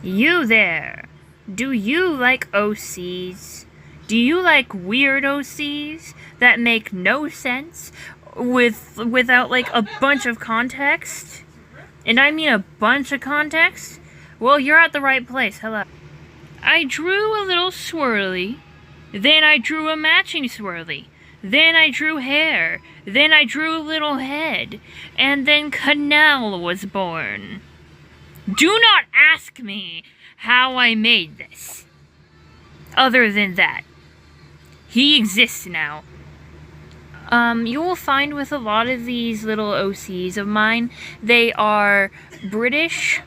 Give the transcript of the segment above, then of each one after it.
You there! Do you like OCs? Do you like weird OCs that make no sense without like a bunch of context? And I mean a bunch of context? Well, you're at the right place. Hello. I drew a little swirly, then I drew a matching swirly, then I drew hair, then I drew a little head, and then Canal was born. Do not ask me how I made this. Other than that, he exists now. You will find with a lot of these little OCs of mine, they are British,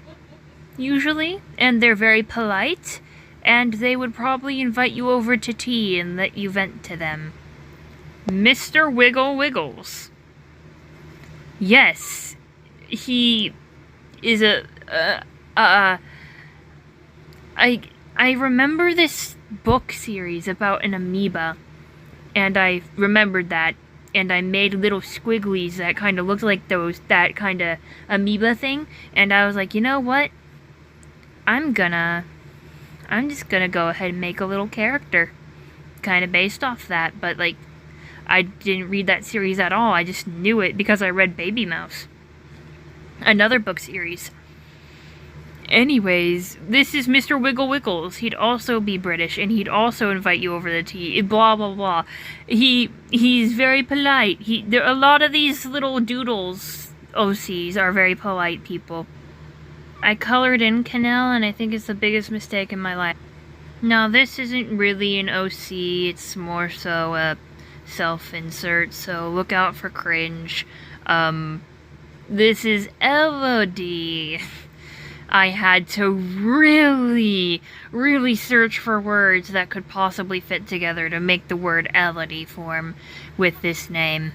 usually, and they're very polite, and they would probably invite you over to tea and let you vent to them. Mr. Wiggle Wiggles. Yes, he is I remember this book series about an amoeba, and I remembered that, and I made little squigglies that kind of looked like that kind of amoeba thing, and I was like, you know what? I'm just gonna go ahead and make a little character, kind of based off that, but like, I didn't read that series at all, I just knew it because I read Baby Mouse. Another book series. Anyways, this is Mr. Wiggle Wiggles. He'd also be British, and he'd also invite you over to tea. Blah blah blah. He's very polite. A lot of these little doodles OCs are very polite people. I colored in Canal, and I think it's the biggest mistake in my life. Now, this isn't really an OC. It's more so a self-insert. So look out for cringe. This is Elodie. I had to really search for words that could possibly fit together to make the word Elodie form with this name.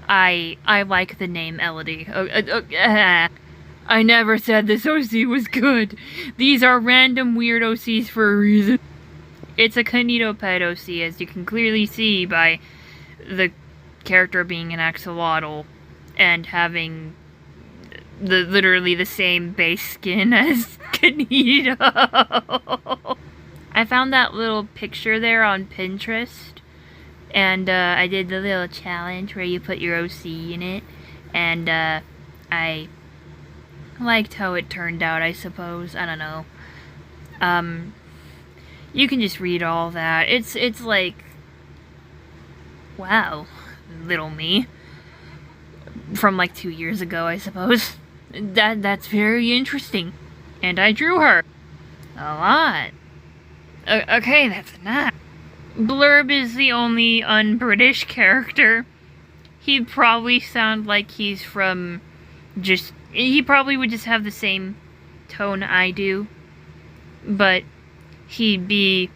I like the name Elodie. I never said this OC was good. These are random weird OCs for a reason. It's a Kinetopet OC, as you can clearly see by the character being an axolotl and having literally the same base skin as Kineto. I found that little picture there on Pinterest, and I did the little challenge where you put your OC in it, and I liked how it turned out, I suppose. I don't know. You can just read all that. It's like, wow, little me. From like 2 years ago, I suppose. That's very interesting. And I drew her. A lot. Okay, that's enough. Blurb is the only un-British character. He'd probably sound like he's from he probably would just have the same tone I do. But he'd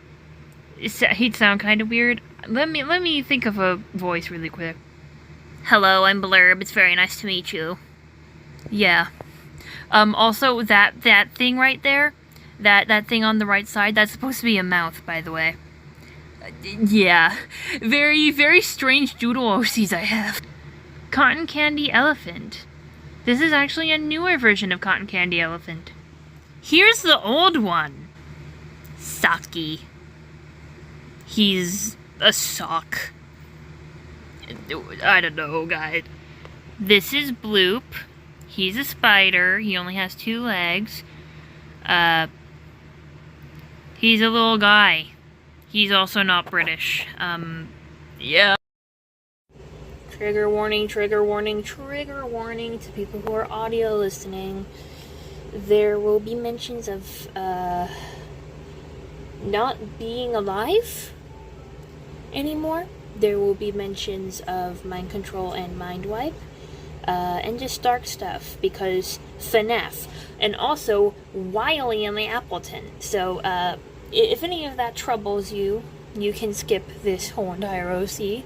sound kind of weird. Let me think of a voice really quick. Hello, I'm Blurb. It's very nice to meet you. Yeah. Also, that thing right there, that thing on the right side, that's supposed to be a mouth, by the way. Yeah. Very strange doodle OCs I have. Cotton Candy Elephant. This is actually a newer version of Cotton Candy Elephant. Here's the old one. Saki. He's a sock. I don't know, guys. This is Bloop. He's a spider. He only has 2 legs. He's a little guy. He's also not British. Yeah. Trigger warning, trigger warning, trigger warning to people who are audio listening. There will be mentions of, not being alive anymore. There will be mentions of mind control and mind wipe, and just dark stuff, because FNAF, and also Wily and the Appleton. So, if any of that troubles you, you can skip this whole entire OC.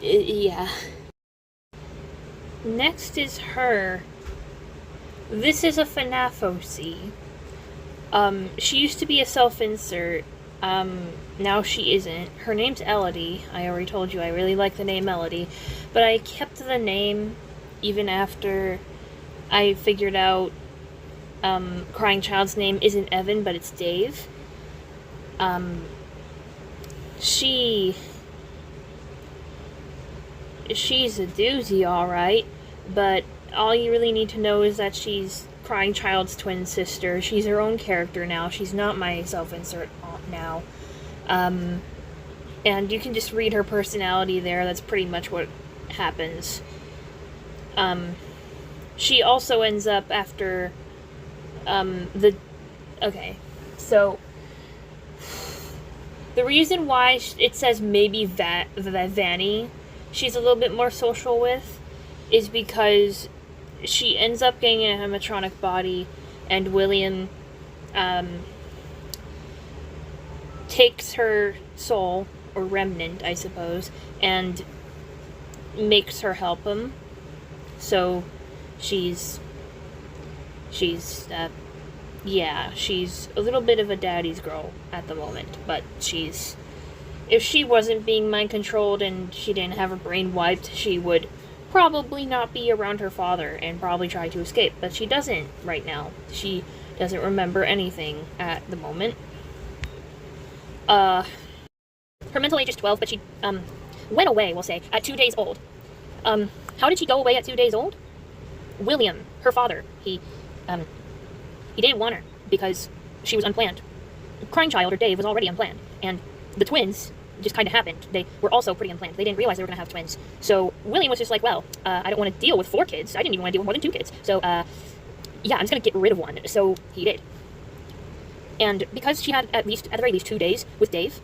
Yeah. Next is her. This is a FNAF OC. She used to be a self-insert. Now she isn't. Her name's Elodie. I already told you I really like the name Elodie. But I kept the name even after I figured out crying child's name isn't Evan, but it's Dave. She's a doozy, alright, but all you really need to know is that she's crying child's twin sister. She's her own character now. She's not my self-insert aunt now. And you can just read her personality there. That's pretty much what happens. She also ends up after, okay, so, the reason why it says maybe Vanny she's a little bit more social with is because she ends up getting an animatronic body, and William, takes her soul, or remnant, I suppose, and makes her help him. So, she's a little bit of a daddy's girl at the moment, but if she wasn't being mind-controlled and she didn't have her brain wiped, she would probably not be around her father and probably try to escape, but she doesn't right now. She doesn't remember anything at the moment. Her mental age is 12, but she, went away, we'll say, at 2 days old. How did she go away at 2 days old? William, her father, he didn't want her because she was unplanned. Crying child, or Dave, was already unplanned, and the twins just kind of happened. They were also pretty unplanned. They didn't realize they were going to have twins. So William was just like, well, I don't want to deal with 4 kids. I didn't even want to deal with more than 2 kids. So, yeah, I'm just going to get rid of one. So he did. And because she had at the very least 2 days with Dave,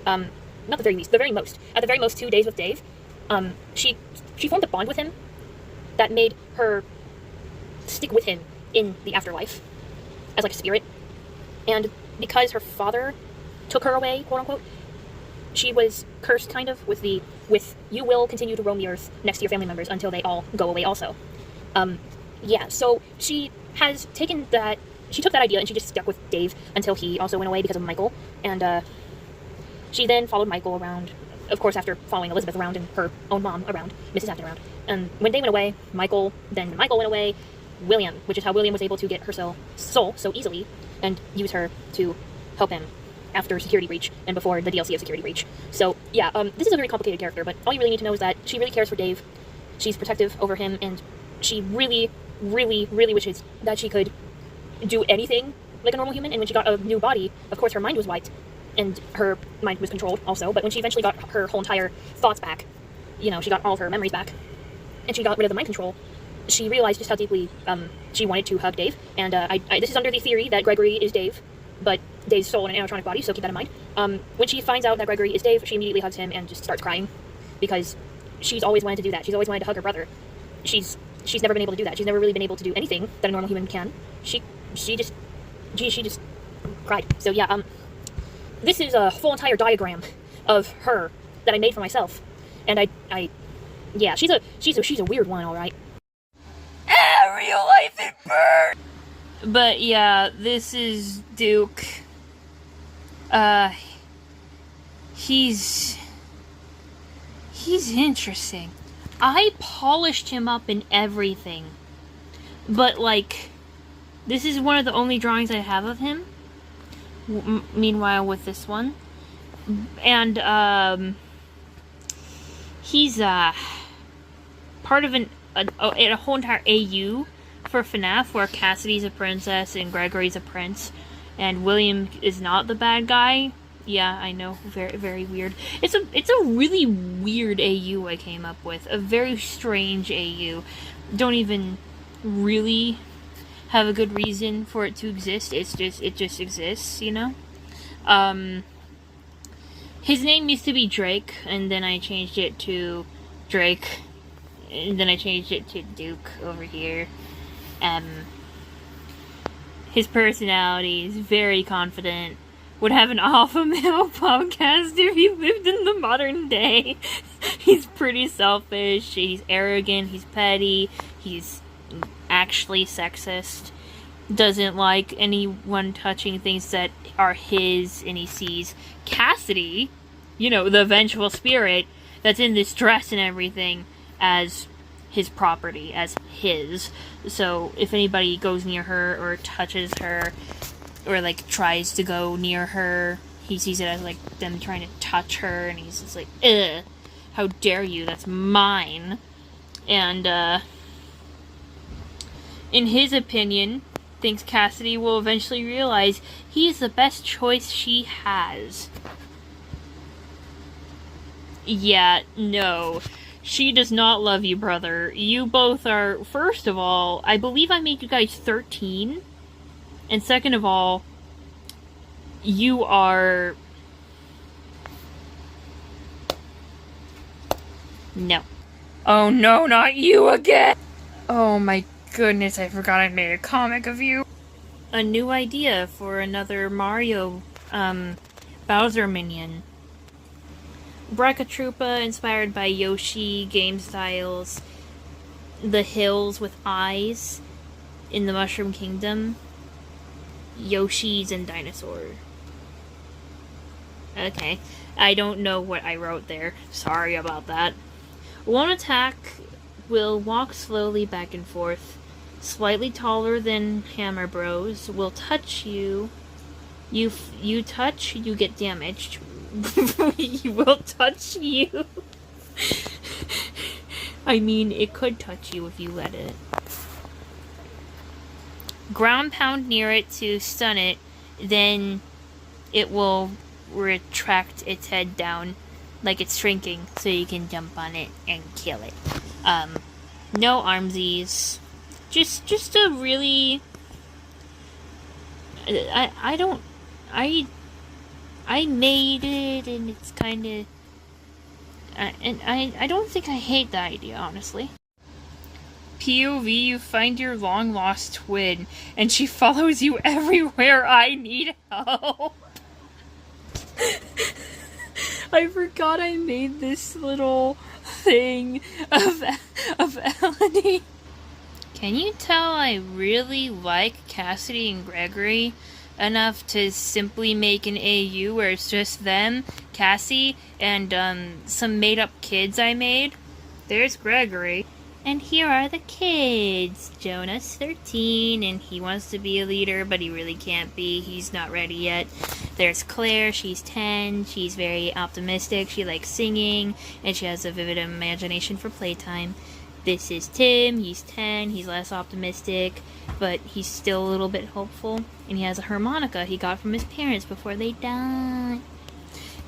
not the very least, at the very most 2 days with Dave, she formed a bond with him that made her stick with him in the afterlife as like a spirit. And because her father took her away, quote unquote, she was cursed kind of with you will continue to roam the earth next to your family members until they all go away also. Yeah, so she took that idea and she just stuck with Dave until he also went away because of Michael. And she then followed Michael around, of course, after following Elizabeth around and her own mom around, Mrs. Hampton around. And when they went away, Michael went away, William, which is how William was able to get her soul so easily and use her to help him after Security Breach and before the DLC of Security Breach. So, yeah, this is a very complicated character, but all you really need to know is that she really cares for Dave, she's protective over him, and she really, really, really wishes that she could do anything like a normal human. And when she got a new body, of course her mind was wiped, and her mind was controlled also, but when she eventually got her whole entire thoughts back, she got all of her memories back, and she got rid of the mind control, she realized just how deeply she wanted to hug Dave. And this is under the theory that Gregory is Dave, but Dave's soul in an animatronic body, so keep that in mind. When she finds out that Gregory is Dave, she immediately hugs him and just starts crying, because she's always wanted to do that. She's always wanted to hug her brother. She's never been able to do that. She's never really been able to do anything that a normal human can. She just cried. So yeah, this is a full entire diagram of her that I made for myself, and yeah, she's a weird one, all right. Real life it burns. But yeah, this is Duke. He's interesting. I polished him up in everything, but like, this is one of the only drawings I have of him. Meanwhile, with this one, and he's part of a whole entire AU for FNAF, where Cassidy's a princess and Gregory's a prince, and William is not the bad guy. Yeah, I know, very, very weird. It's a really weird AU I came up with, a very strange AU. Don't even really have a good reason for it to exist. It just exists, His name used to be Drake, and then I changed it to Drake, and then I changed it to Duke over here. His personality is very confident, would have an alpha male podcast if he lived in the modern day. He's pretty selfish, he's arrogant, he's petty, he's actually sexist, doesn't like anyone touching things that are his, and he sees Cassidy, the vengeful spirit that's in this dress and everything, as his property as his. So if anybody goes near her or touches her or like tries to go near her, he sees it as like them trying to touch her, and he's just like, ugh, how dare you, that's mine. And in his opinion, thinks Cassidy will eventually realize he's the best choice she has. Yeah, no. She does not love you, brother. You both are, first of all, I believe I made you guys 13. And second of all, you are... No. Oh no, not you again! Oh my goodness, I forgot I made a comic of you. A new idea for another Mario, Bowser minion. Brackatroopa, inspired by Yoshi game styles. The hills with eyes in the Mushroom Kingdom. Yoshis and dinosaur. Okay, I don't know what I wrote there. Sorry about that. One attack will walk slowly back and forth. Slightly taller than Hammer Bros. Will touch you. You touch, you get damaged. He will touch you. I mean, it could touch you if you let it. Ground pound near it to stun it, then it will retract its head down like it's shrinking, so you can jump on it and kill it. No armsies. Just a really... I made it, and it's kind of... and I don't think I hate the idea, honestly. POV, you find your long-lost twin, and she follows you everywhere I need help. I forgot I made this little thing of Elodie. Can you tell I really like Cassidy and Gregory enough to simply make an AU where it's just them, Cassie, and some made-up kids I made? There's Gregory. And here are the kids. Jonah's 13, and he wants to be a leader, but he really can't be. He's not ready yet. There's Claire, she's 10. She's very optimistic. She likes singing, and she has a vivid imagination for playtime. This is Tim. He's 10. He's less optimistic, but he's still a little bit hopeful. And he has a harmonica he got from his parents before they died.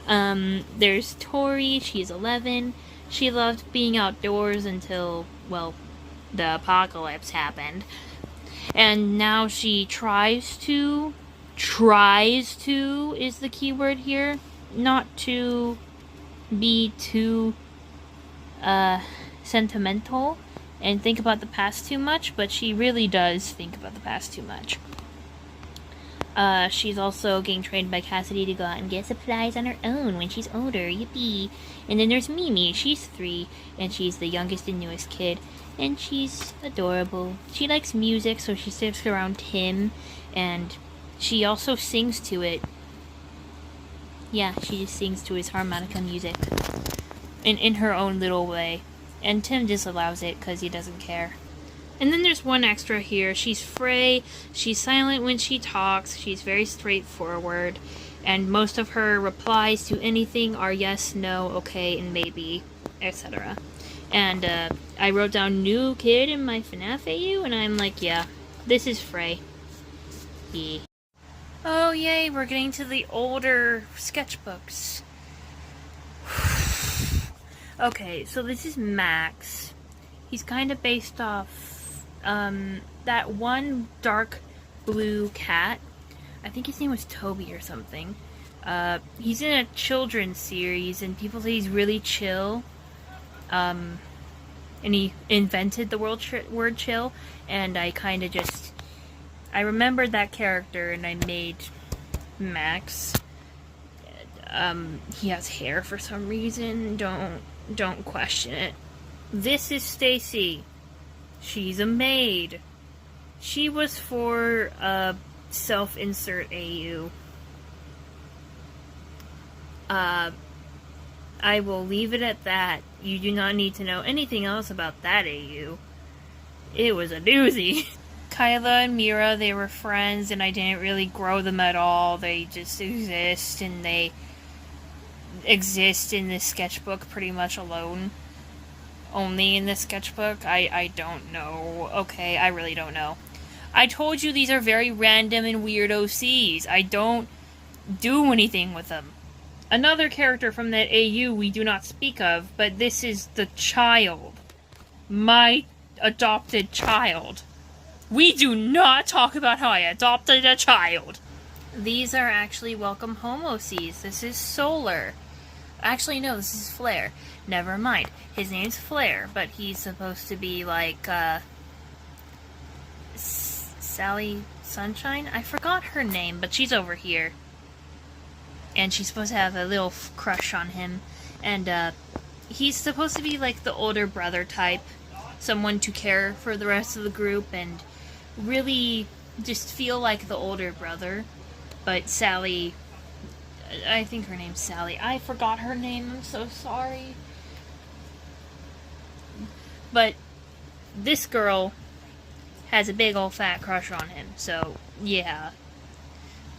There's Tori. She's 11. She loved being outdoors until, well, the apocalypse happened. And now she tries to is the key word here, not to be too sentimental and think about the past too much, but she really does think about the past too much. She's also getting trained by Cassidy to go out and get supplies on her own when she's older. Yippee. And then there's Mimi. She's 3, and she's the youngest and newest kid, and she's adorable. She likes music, so she sits around Tim, and she also sings to it. Yeah, she just sings to his harmonica music in her own little way. And Tim disallows it because he doesn't care. And then there's one extra here. She's Frey. She's silent when she talks. She's very straightforward. And most of her replies to anything are yes, no, okay, and maybe, etc. And I wrote down new kid in my FNAF AU, and I'm like, yeah, this is Frey. Yeah. Oh, yay, we're getting to the older sketchbooks. Okay, so this is Max. He's kind of based off that one dark blue cat. I think his name was Toby or something. He's in a children's series, and people say he's really chill. And he invented the word chill, and I kind of just... I remembered that character, and I made Max. He has hair for some reason. Don't question it. This is Stacy. She's a maid. She was for self-insert AU. I I will leave it at that. You do not need to know anything else about that AU. It was a doozy. Kyla and Mira, they were friends, and I didn't really grow them at all. They just exist, and they exist in this sketchbook pretty much alone. Only in this sketchbook? I don't know. Okay, I really don't know. I told you these are very random and weird OCs. I don't do anything with them. Another character from that AU we do not speak of, but this is the child. My adopted child. We do not talk about how I adopted a child. These are actually Welcome Home OCs. This is Solar. Actually, no, this is Flare. Never mind. His name's Flare, but he's supposed to be like, Sally Sunshine? I forgot her name, but she's over here. And she's supposed to have a little crush on him. And, he's supposed to be like the older brother type. Someone to care for the rest of the group and really just feel like the older brother. But Sally, I think her name's Sally. I forgot her name, I'm so sorry. But this girl has a big old fat crush on him, so yeah.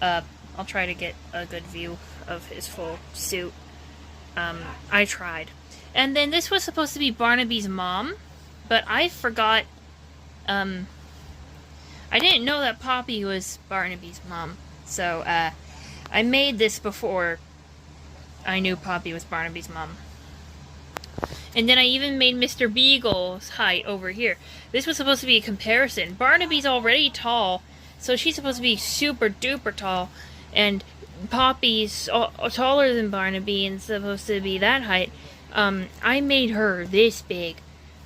I'll try to get a good view of his full suit. I tried. And then this was supposed to be Barnaby's mom, but I forgot, I didn't know that Poppy was Barnaby's mom. So, I made this before I knew Poppy was Barnaby's mom. And then I even made Mr. Beagle's height over here. This was supposed to be a comparison. Barnaby's already tall, so she's supposed to be super duper tall. And Poppy's taller than Barnaby and supposed to be that height. I made her this big.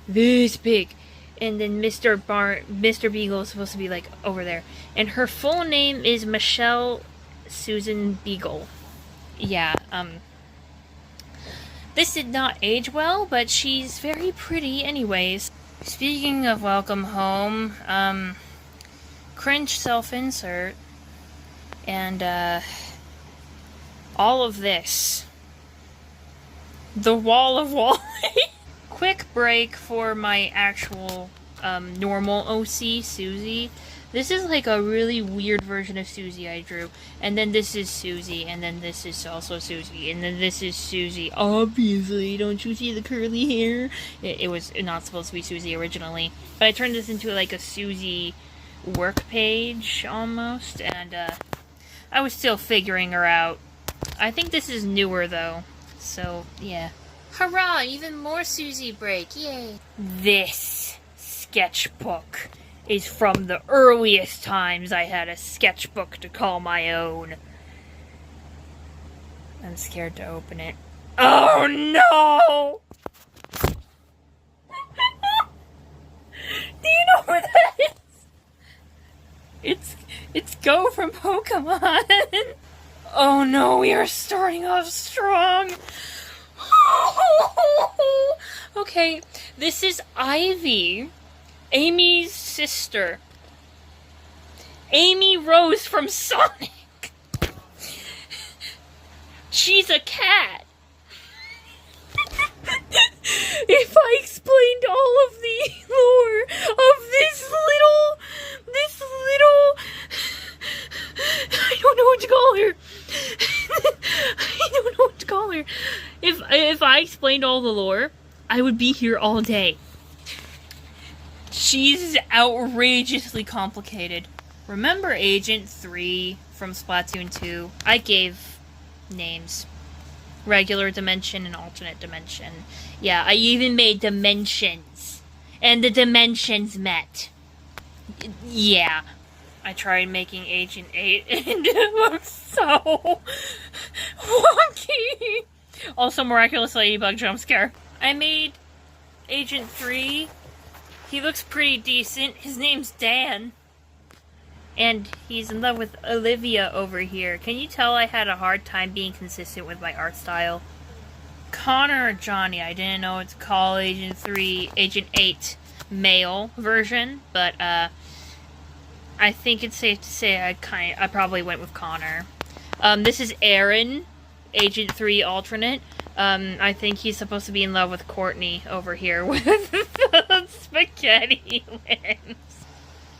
This big. And then Mr. Beagle is supposed to be like over there. And her full name is Michelle Susan Beagle. Yeah, this did not age well, but she's very pretty anyways. Speaking of Welcome Home, cringe self-insert, and, all of this. The Wall of Wally. Quick break for my actual, normal OC, Susie. This is like a really weird version of Susie I drew. And then this is Susie, and then this is also Susie, and then this is Susie. Obviously, don't you see the curly hair? It was not supposed to be Susie originally. But I turned this into like a Susie work page, almost. And, I was still figuring her out. I think this is newer, though. So, yeah. Hurrah! Even more Susie break. Yay! This sketchbook is from the earliest times I had a sketchbook to call my own. I'm scared to open it. Oh no! Do you know where that is? It's Go from Pokemon. Oh no, we are starting off strong. Okay, this is Ivy. Amy's sister. Amy Rose from Sonic. She's a cat. If I explained all of the lore of this little, I don't know what to call her. I don't know what to call her. If I explained all the lore, I would be here all day. She's outrageously complicated. Remember Agent 3 from Splatoon 2? I gave names. Regular dimension and alternate dimension. Yeah, I even made dimensions. And the dimensions met. Yeah. I tried making Agent 8 and it looks so wonky. Also, miraculous ladybug jump scare. I made Agent 3. He looks pretty decent. His name's Dan. And he's in love with Olivia over here. Can you tell I had a hard time being consistent with my art style? Connor or Johnny, I didn't know what to call Agent 3, Agent 8 male version, but I think it's safe to say I probably went with Connor. This is Aaron. Agent 3 alternate. I think he's supposed to be in love with Courtney over here with the spaghetti limbs.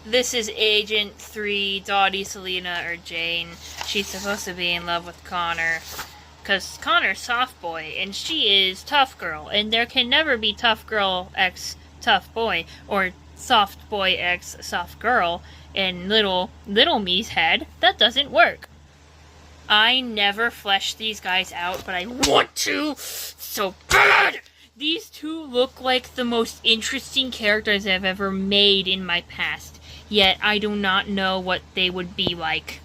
This is Agent 3, Dottie, Selena, or Jane. She's supposed to be in love with Connor. Because Connor's soft boy, and she is tough girl. And there can never be tough girl x tough boy, or soft boy x soft girl in little me's head. That doesn't work. I never fleshed these guys out, but I want to so bad! These two look like the most interesting characters I've ever made in my past, yet I do not know what they would be like.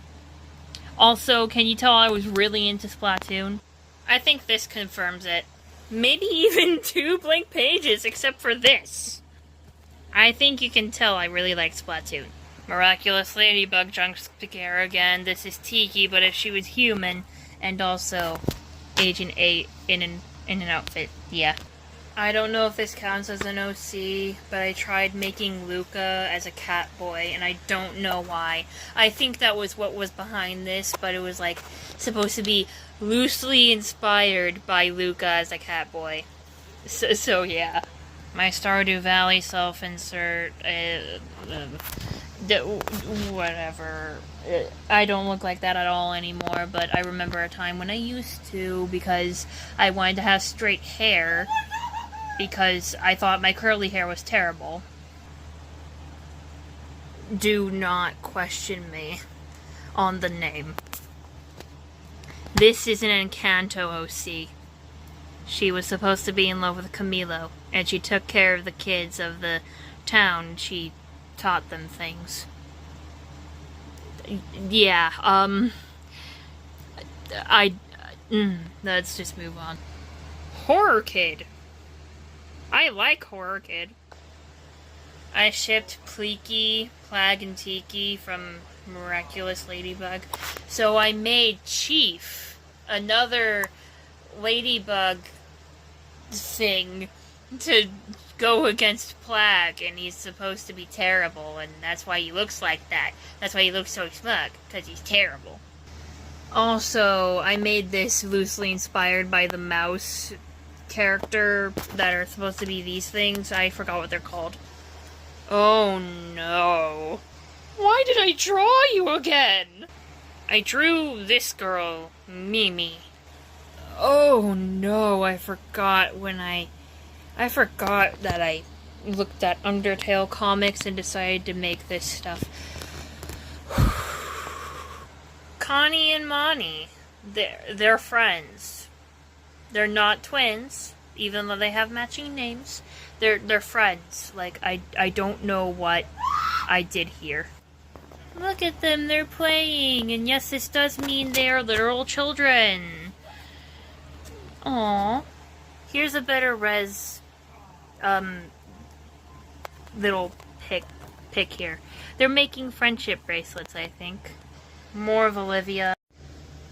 Also, can you tell I was really into Splatoon? I think this confirms it. Maybe even 2 blank pages, except for this. I think you can tell I really like Splatoon. Miraculous Ladybug junk scare again. This is Tiki, but if she was human, and also Agent 8 in an outfit. Yeah. I don't know if this counts as an OC, but I tried making Luca as a cat boy, and I don't know why. I think that was what was behind this, but it was like supposed to be loosely inspired by Luca as a cat boy. So yeah. My Stardew Valley self-insert, whatever. I don't look like that at all anymore, but I remember a time when I used to, because I wanted to have straight hair, because I thought my curly hair was terrible. Do not question me on the name. This is an Encanto OC. She was supposed to be in love with Camilo, and she took care of the kids of the town. She taught them things. Yeah, let's just move on. Horror Kid. I like Horror Kid. I shipped Pleaky, Plague, and Tiki from Miraculous Ladybug. So I made Chief, another Ladybug thing, to go against Plague, and he's supposed to be terrible, and that's why he looks like that. That's why he looks so smug, because he's terrible. Also, I made this loosely inspired by the mouse character that are supposed to be these things. I forgot what they're called. Oh no. Why did I draw you again? I drew this girl, Mimi. Oh no, I forgot that I looked at Undertale comics and decided to make this stuff. Connie and Monty, they're friends. They're not twins, even though they have matching names. They're friends. Like, I don't know what I did here. Look at them, they're playing, and yes, this does mean they are literal children. Aww. Here's a better res, little pic here. They're making friendship bracelets, I think. More of Olivia.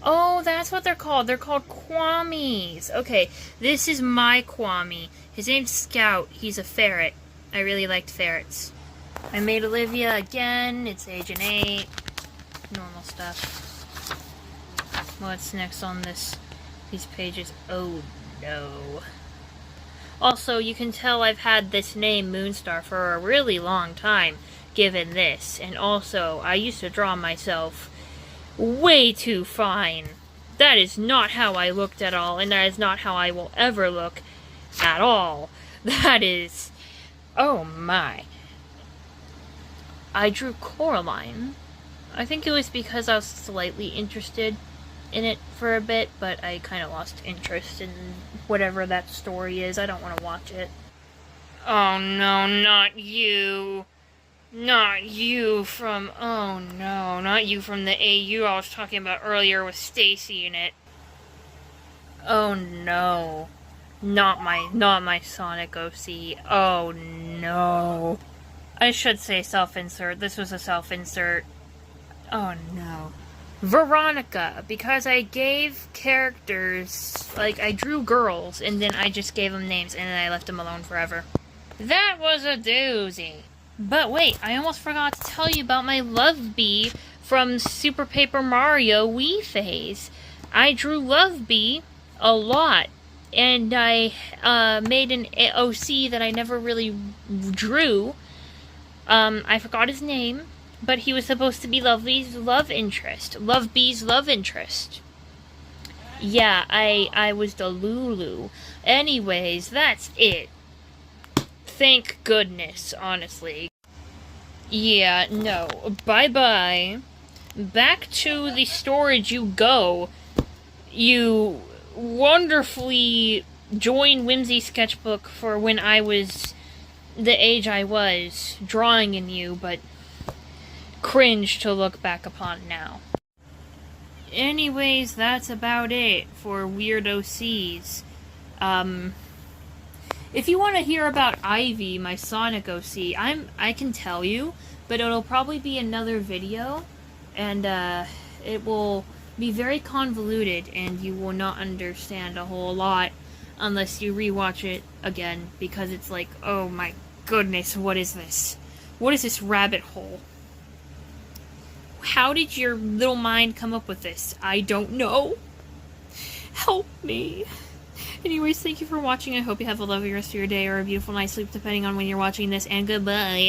Oh, that's what they're called. They're called Kwamis. Okay, this is my Kwami. His name's Scout. He's a ferret. I really liked ferrets. I made Olivia again. It's Agent 8. Normal stuff. What's next on these pages? Oh, no. Also, you can tell I've had this name, Moonstar, for a really long time, given this. And also, I used to draw myself way too fine. That is not how I looked at all, and that is not how I will ever look at all. That is... oh my. I drew Coraline. I think it was because I was slightly interested in it for a bit, but I kind of lost interest in whatever that story is. I don't want to watch it. Oh no, not you. Not you from... oh no, not you from the AU I was talking about earlier with Stacy in it. Oh no. Not my Sonic OC. Oh no. I should say self-insert. This was a self-insert. Oh no. Veronica, because I gave characters, like, I drew girls, and then I just gave them names, and then I left them alone forever. That was a doozy. But wait, I almost forgot to tell you about my Love Bee from Super Paper Mario Wii phase. I drew Love Bee a lot, and I made an OC that I never really drew. I forgot his name, but he was supposed to be Love Bee's love interest. Love Bee's love interest. Yeah, I was the Lulu. Anyways, that's it. Thank goodness, honestly. Yeah, no. Bye-bye. Back to the storage you go. You wonderfully join Whimsy Sketchbook for when I was the age I was, drawing in you, but cringe to look back upon now. Anyways, that's about it for Weird OCs. If you want to hear about Ivy, my Sonic OC, I can tell you, but it'll probably be another video, and it will be very convoluted, and you will not understand a whole lot unless you rewatch it again, because it's like, oh my goodness, what is this? What is this rabbit hole? How did your little mind come up with this? I don't know. Help me. Anyways, thank you for watching. I hope you have a lovely rest of your day or a beautiful night's sleep, depending on when you're watching this, and goodbye.